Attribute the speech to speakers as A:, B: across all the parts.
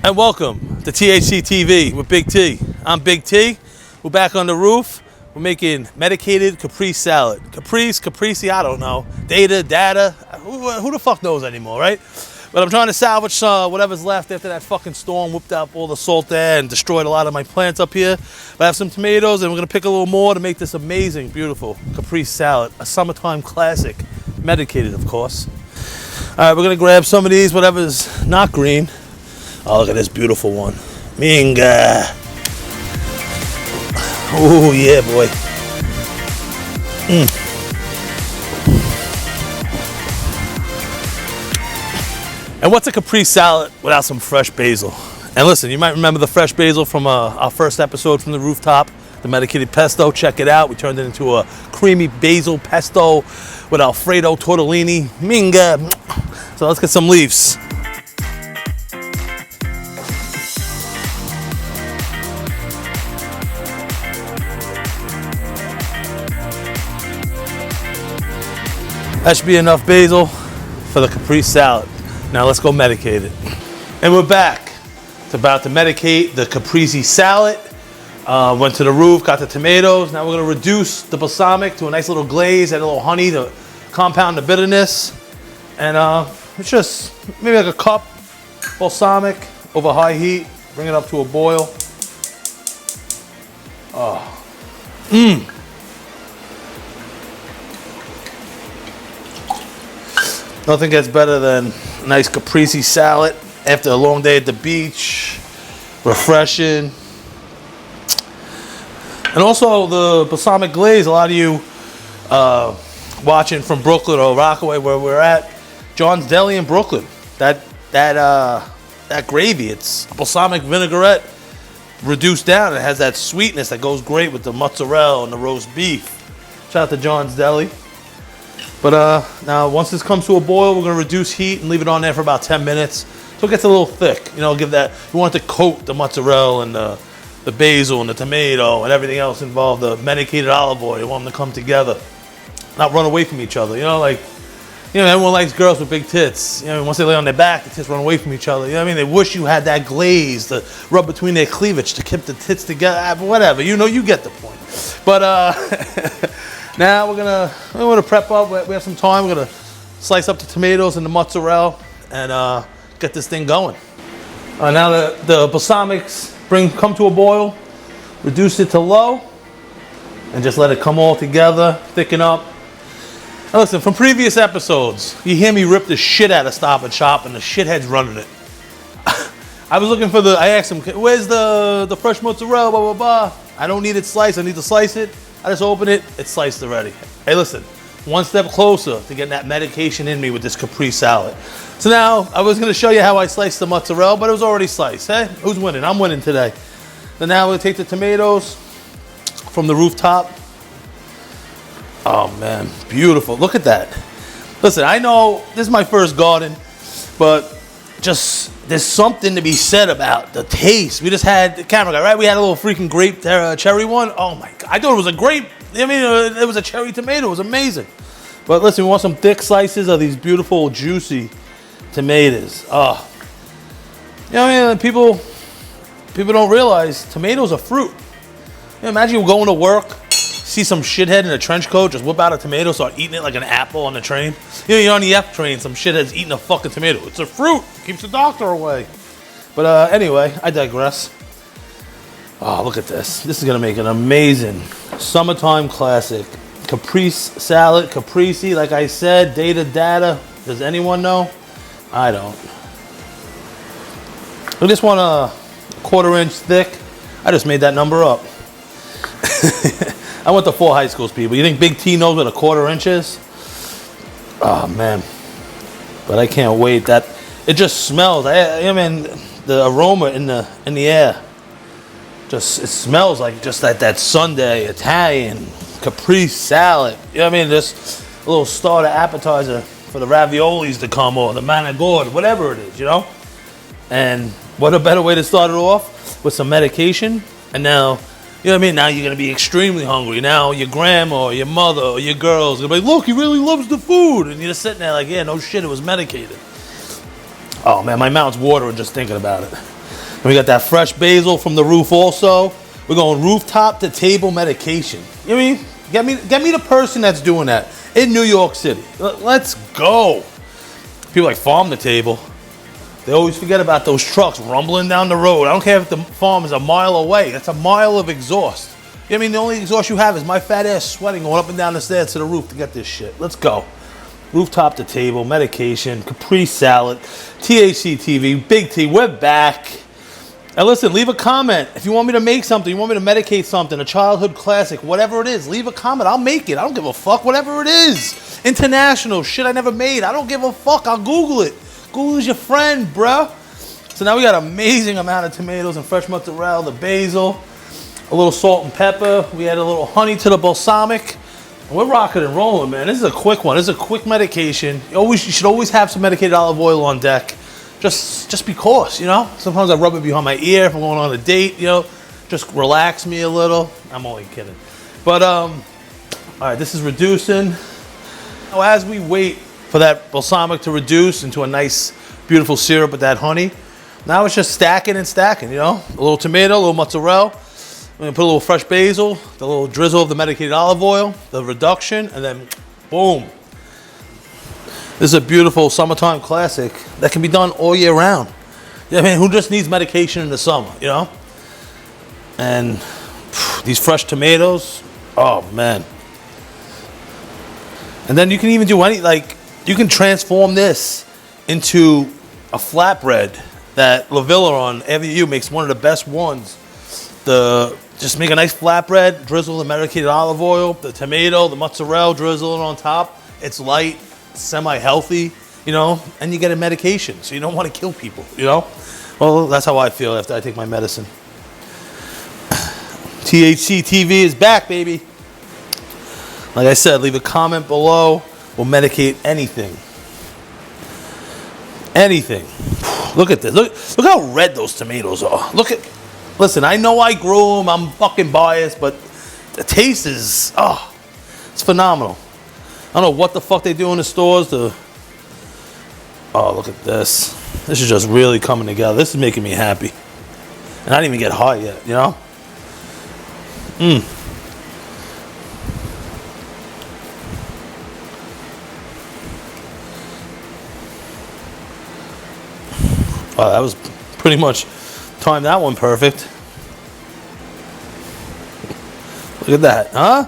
A: And welcome to THC TV with Big T. I'm Big T. We're back on the roof. We're making medicated Caprese salad. Caprese, I don't know. Data. Who the fuck knows anymore, right? But I'm trying to salvage whatever's left after that fucking storm whipped up all the salt there and destroyed a lot of my plants up here. But I have some tomatoes and we're gonna pick a little more to make this amazing, beautiful Caprese salad. A summertime classic. Medicated, of course. All right, we're gonna grab some of these, whatever's not green. Oh, look at this beautiful one. Minga. Oh, yeah, boy. And what's a Caprese salad without some fresh basil? And listen, you might remember the fresh basil from our first episode from the rooftop, the medicated pesto. Check it out. We turned it into a creamy basil pesto with Alfredo tortellini. Minga. So let's get some leaves. That should be enough basil for the Caprese salad. Now let's go medicate it. And we're back. It's about to medicate the Caprese salad. Went to the roof, got the tomatoes. Now we're gonna reduce the balsamic to a nice little glaze, add a little honey to compound the bitterness. And it's just maybe like a cup balsamic over high heat. Bring it up to a boil. Nothing gets better than a nice Caprese salad after a long day at the beach. Refreshing. And also the balsamic glaze, a lot of you watching from Brooklyn or Rockaway where we're at, John's Deli in Brooklyn. That gravy, it's balsamic vinaigrette reduced down. It has that sweetness that goes great with the mozzarella and the roast beef. Shout out to John's Deli. But now once this comes to a boil, we're gonna reduce heat and leave it on there for about 10 minutes. So it gets a little thick. You know, give that, we want it to coat the mozzarella and the basil and the tomato and everything else involved, the medicated olive oil. You want them to come together, not run away from each other. You know, like, you know, everyone likes girls with big tits. You know, once they lay on their back, the tits run away from each other. You know what I mean? They wish you had that glaze to rub between their cleavage to keep the tits together. Whatever, you know, you get the point. But now we're gonna prep up. We have some time. We're gonna slice up the tomatoes and the mozzarella and get this thing going. Now the balsamics come to a boil. Reduce it to low and just let it come all together. Thicken up. Now listen, from previous episodes, you hear me rip the shit out of Stop and Shop, and the shithead's running it. I was looking for I asked him, where's the fresh mozzarella? Blah blah blah. I don't need it sliced. I need to slice it. I just open it, it's sliced already. Hey listen, one step closer to getting that medication in me with this Caprese salad. So now, I was gonna show you how I sliced the mozzarella, but it was already sliced, hey? Who's winning? I'm winning today. So now we're gonna take the tomatoes from the rooftop. Oh man, beautiful, look at that. Listen, I know this is my first garden, but just, there's something to be said about the taste. We just had the camera guy, right? We had a little freaking grape cherry one. Oh my God, I thought it was a grape. I mean, it was a cherry tomato. It was amazing. But listen, we want some thick slices of these beautiful, juicy tomatoes. Oh, you know what I mean? People don't realize tomatoes are fruit. You know, imagine you going to work, see some shithead in a trench coat, just whip out a tomato, start eating it like an apple on the train. You know, you're on the F train, some shithead's eating a fucking tomato. It's a fruit. Keeps the doctor away. But anyway, I digress. Oh, look at this. This is going to make an amazing summertime classic. Caprese salad, Caprese, like I said, data. Does anyone know? I don't. I just want a 1/4 inch thick. I just made that number up. I went to 4 high schools, people. You think Big T knows what a 1/4 inch is? Oh, man. But I can't wait. It just smells. I mean, the aroma in the air. It smells like just that Sunday Italian Caprese salad. You know what I mean? Just a little starter appetizer for the raviolis to come, or the manigord, whatever it is, you know? And what a better way to start it off with some medication. And now, you know what I mean? Now you're going to be extremely hungry. Now your grandma or your mother or your girl's going to be like, look, he really loves the food. And you're just sitting there like, yeah, no shit, it was medicated. Oh man, my mouth's watering just thinking about it. And we got that fresh basil from the roof also. We're going rooftop to table medication. You know what I mean? Get me the person that's doing that in New York City. Let's go. People like farm to table. They always forget about those trucks rumbling down the road. I don't care if the farm is a mile away. That's a mile of exhaust. You know what I mean? The only exhaust you have is my fat ass sweating going up and down the stairs to the roof to get this shit. Let's go. Rooftop to table, medication, Caprese salad, THC TV, Big T, we're back. And listen, leave a comment. If you want me to make something, you want me to medicate something, a childhood classic, whatever it is, leave a comment. I'll make it. I don't give a fuck, whatever it is. International, shit I never made. I don't give a fuck. I'll Google it. Google is your friend, bruh. So now we got an amazing amount of tomatoes and fresh mozzarella, the basil, a little salt and pepper. We add a little honey to the balsamic. We're rocking and rolling, man. This is a quick one. This is a quick medication. You should always have some medicated olive oil on deck. Just because, you know. Sometimes I rub it behind my ear if I'm going on a date, you know. Just relax me a little. I'm only kidding. But, all right, this is reducing. Now, as we wait for that balsamic to reduce into a nice, beautiful syrup with that honey, now it's just stacking and stacking, you know. A little tomato, a little mozzarella. We're gonna put a little fresh basil, the little drizzle of the medicated olive oil, the reduction, and then boom. This is a beautiful summertime classic that can be done all year round. I mean, who just needs medication in the summer, you know? And these fresh tomatoes, oh man. And then you can even do you can transform this into a flatbread that La Villa on AVU makes one of the best ones. Just make a nice flatbread, drizzle the medicated olive oil, the tomato, the mozzarella, drizzle it on top. It's light, semi-healthy, you know, and you get a medication, so you don't want to kill people, you know? Well, that's how I feel after I take my medicine. THC TV is back, baby. Like I said, leave a comment below. We'll medicate anything. Anything. Look at this. Look how red those tomatoes are. Listen, I know I grew them. I'm fucking biased, but the taste is, it's phenomenal. I don't know what the fuck they do in the stores to, look at this. This is just really coming together. This is making me happy. And I didn't even get high yet, you know? Oh, that was pretty much timed that one perfect. Look at that, huh?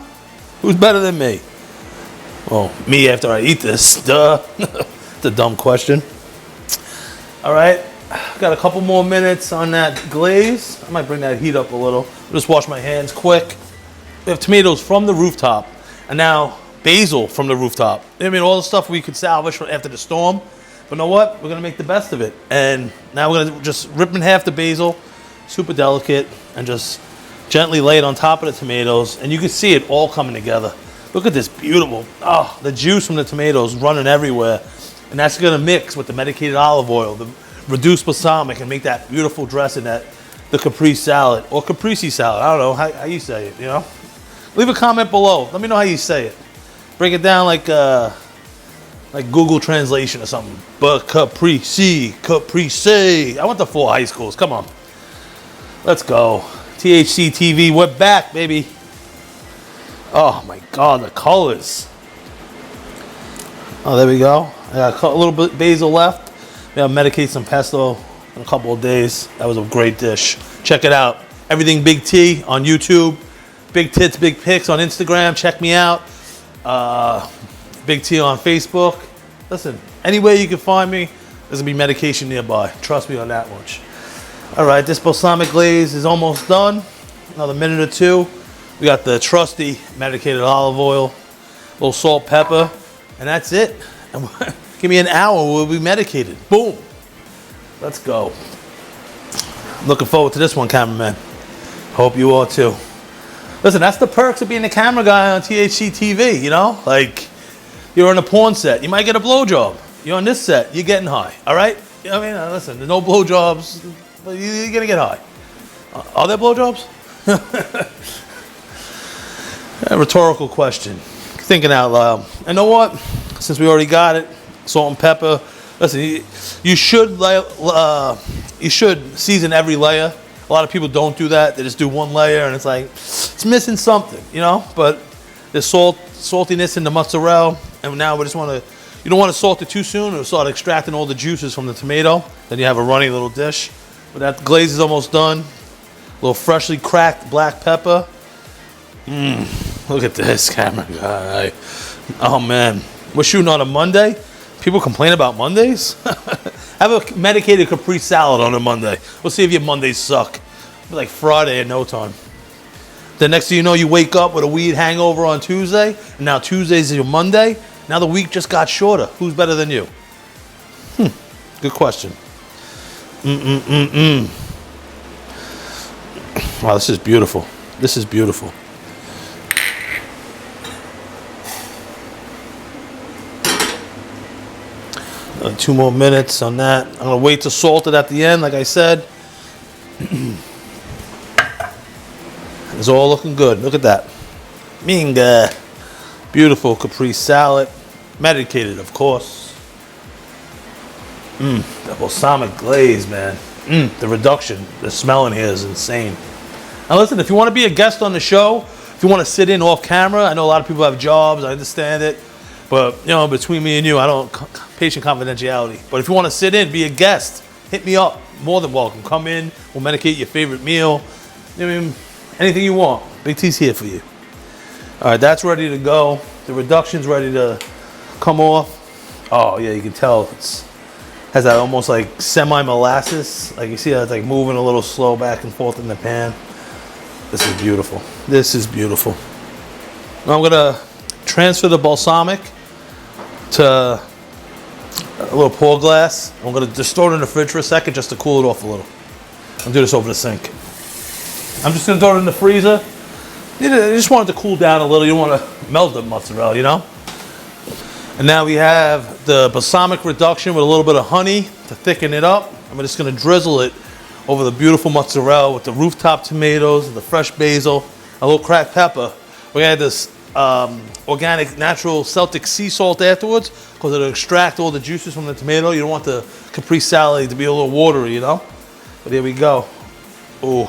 A: Who's better than me? Well, me after I eat this. Duh. It's a dumb question. All right, got a couple more minutes on that glaze. I might bring that heat up a little. Just wash my hands quick. We have tomatoes from the rooftop, and now basil from the rooftop. I mean, all the stuff we could salvage from after the storm. But you know what? We're gonna make the best of it. And now we're gonna just rip in half the basil, super delicate, and just gently lay it on top of the tomatoes. And you can see it all coming together. Look at this beautiful, the juice from the tomatoes running everywhere. And that's gonna mix with the medicated olive oil, the reduced balsamic, and make that beautiful dressing, the Caprese salad, or Caprese salad. I don't know how you say it, you know? Leave a comment below. Let me know how you say it. Break it down like Google Translation or something. But Caprese. I went to 4 high schools. Come on. Let's go. THC TV, we're back, baby. Oh my God, the colors. Oh, there we go. I got a little bit basil left. Maybe I'll medicate some pesto in a couple of days. That was a great dish. Check it out. Everything Big T on YouTube. Big Tits, Big Pics on Instagram. Check me out. Big T on Facebook. Listen, anywhere you can find me, there's gonna be medication nearby. Trust me on that much. All right, this balsamic glaze is almost done. Another minute or two. We got the trusty medicated olive oil, a little salt, pepper, and that's it. And give me an hour, we'll be medicated. Boom. Let's go. Looking forward to this one, cameraman. Hope you are too. Listen, that's the perks of being the camera guy on THC TV, you know? Like, you're on a porn set, you might get a blowjob. You're on this set, you're getting high, all right? I mean, listen, there's no blowjobs, but you're gonna get high. Are there blowjobs? A rhetorical question. Thinking out loud. And you know what? Since we already got it, salt and pepper, Listen, you should season every layer. A lot of people don't do that. They just do one layer, and it's like it's missing something, you know. But there's saltiness in the mozzarella, and now we just want to. You don't want to salt it too soon, or start extracting all the juices from the tomato. Then you have a runny little dish. But that glaze is almost done. A little freshly cracked black pepper. Look at this camera guy. Oh man, we're shooting on a Monday. People complain about Mondays. Have a medicated Caprese salad on a Monday. We'll see if your Mondays suck. It'll be like Friday in no time. The next thing you know, you wake up with a weed hangover on Tuesday, and now Tuesday's your Monday. Now the week just got shorter. Who's better than you? Good question. Wow, this is beautiful. This is beautiful. 2 more minutes on that. I'm gonna wait to salt it at the end, like I said. It's all looking good. Look at that. Minga. Beautiful Caprese salad. Medicated, of course. The balsamic glaze, man. The reduction, the smell in here is insane. Now listen, if you want to be a guest on the show, if you want to sit in off camera, I know a lot of people have jobs, I understand it. But, you know, between me and you, I don't, patient confidentiality. But if you want to sit in, be a guest, hit me up. More than welcome. Come in, we'll medicate your favorite meal. I mean, anything you want. Big T's here for you. All right, that's ready to go. The reduction's ready to come off. Oh, yeah, you can tell it's has that almost like semi-molasses. Like you see how it's like moving a little slow back and forth in the pan. This is beautiful. This is beautiful. Now I'm gonna transfer the balsamic to a little pour glass. I'm gonna just store it in the fridge for a second just to cool it off a little. I'll do this over the sink. I'm just gonna throw it in the freezer. You just want it to cool down a little. You don't want to melt the mozzarella, you know? And now we have the balsamic reduction with a little bit of honey to thicken it up. I'm just gonna drizzle it over the beautiful mozzarella with the rooftop tomatoes, the fresh basil, a little cracked pepper. We're gonna add this organic, natural Celtic sea salt afterwards because it'll extract all the juices from the tomato. You don't want the Caprese salad to be a little watery, you know? But here we go. Oh.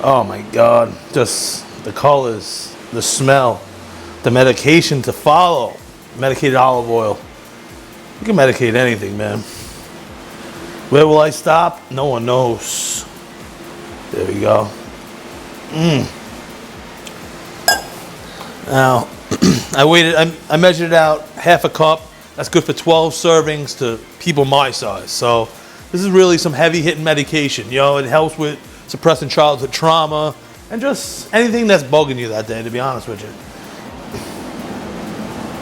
A: Oh my God. Just the colors, the smell, the medication to follow. Medicated olive oil. You can medicate anything, man. Where will I stop? No one knows. There we go. Now, I measured it out half a cup. That's good for 12 servings to people my size. So this is really some heavy hitting medication. You know, it helps with suppressing childhood trauma and just anything that's bugging you that day, to be honest with you.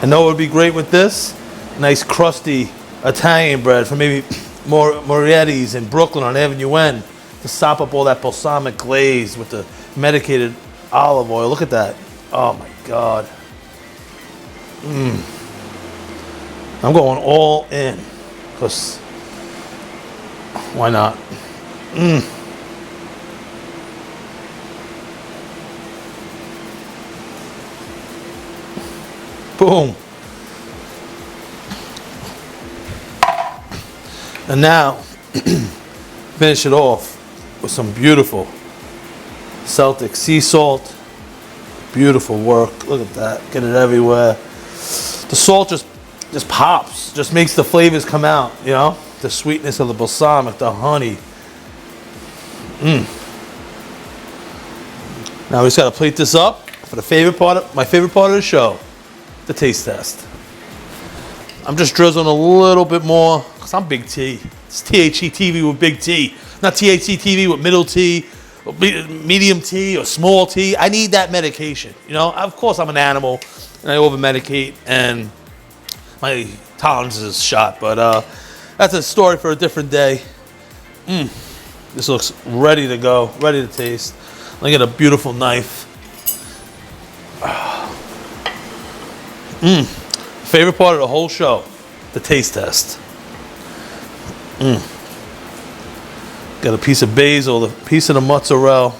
A: I know it would be great with this. Nice crusty Italian bread from maybe Morietti's in Brooklyn on Avenue N to sop up all that balsamic glaze with the medicated olive oil. Look at that. Oh my God. I'm going all in because why not? Boom. And now, finish it off with some beautiful Celtic sea salt. Beautiful work. Look at that. Get it everywhere. The salt just pops. Just makes the flavors come out, you know? The sweetness of the balsamic, the honey. Now we just gotta plate this up for my favorite part of the show, the taste test. I'm just drizzling a little bit more because I'm Big T. It's THC TV with Big T, not THC TV with middle T, or medium T, or small T. I need that medication. You know, of course I'm an animal and I over medicate and my tolerance is shot, but that's a story for a different day. This looks ready to go, ready to taste. Let me get a beautiful knife. Favorite part of the whole show, the taste test. Got a piece of basil, a piece of the mozzarella.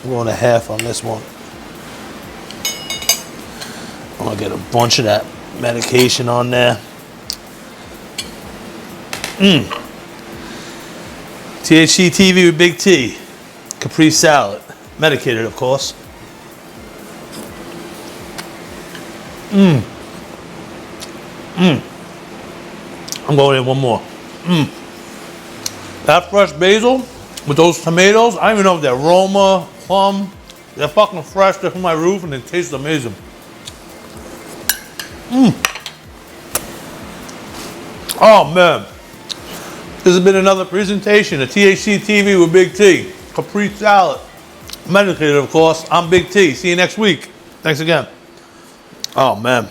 A: I'm going to half on this one. I'm gonna get a bunch of that medication on there. THC TV with Big T. Caprese salad. Medicated, of course. I'm going in one more. That fresh basil with those tomatoes, I don't even know if they're Roma, plum. They're fucking fresh. They're from my roof and it tastes amazing. Oh man. This has been another presentation of THC TV with Big T. Caprese salad. Medicated, of course. I'm Big T. See you next week. Thanks again. Oh man.